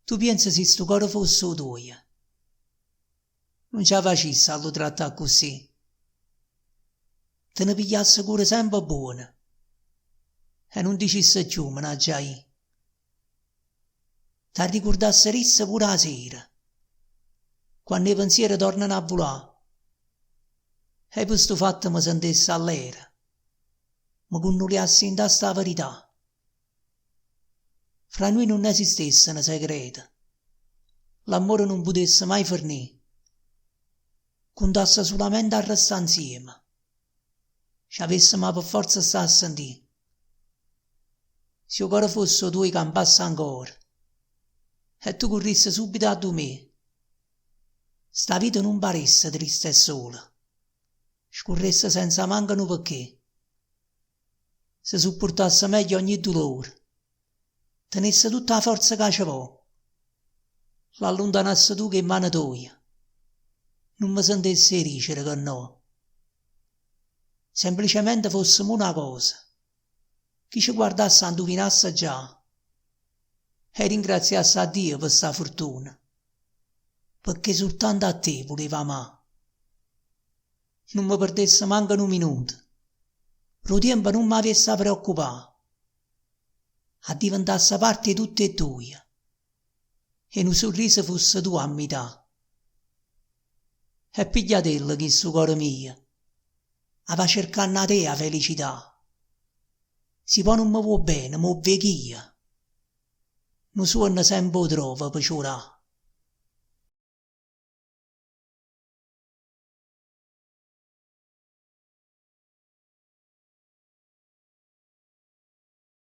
Tu pensi se sto cuore fosse o tuo? Non ce la facessi a lo trattare così. Te ne pigliasse cura sempre buona. E non dicesse più, managgiai. Ti ricordasse rissa pure la sera, quando i pensieri tornano a volare. E per sto fatto mi sentisse all'era, ma connugliassi in testa la verità. Fra noi non esistesse un segreto, l'amore non potesse mai fornire. Contasse solamente a restare insieme, ci avessimo per forza stare a sentire. Se il cuore fosse tuo campasse ancora, e tu corrissi subito a me, sta vita non paresse triste e sola, scorresse senza mancano perché. Se sopportasse meglio ogni dolore, tenesse tutta la forza che ci può, l'allontanasse tu che in mano tua, non mi sentisse dicere che no. Semplicemente fossimo una cosa, chi ci guardasse a indovinasse già, e ringraziasse a Dio per sta fortuna, perché soltanto a te voleva amare. Non mi perdesse manco un minuto, lo tempo non mi avesse a preoccupare, a diventasse parte di tutte e due, e un sorriso fosse tu a metà. E pigliatella che su cuore mio, va cercando a te la felicità. Si può non mi vuoi bene, ma vecchia, non suona sempre trova per giurare.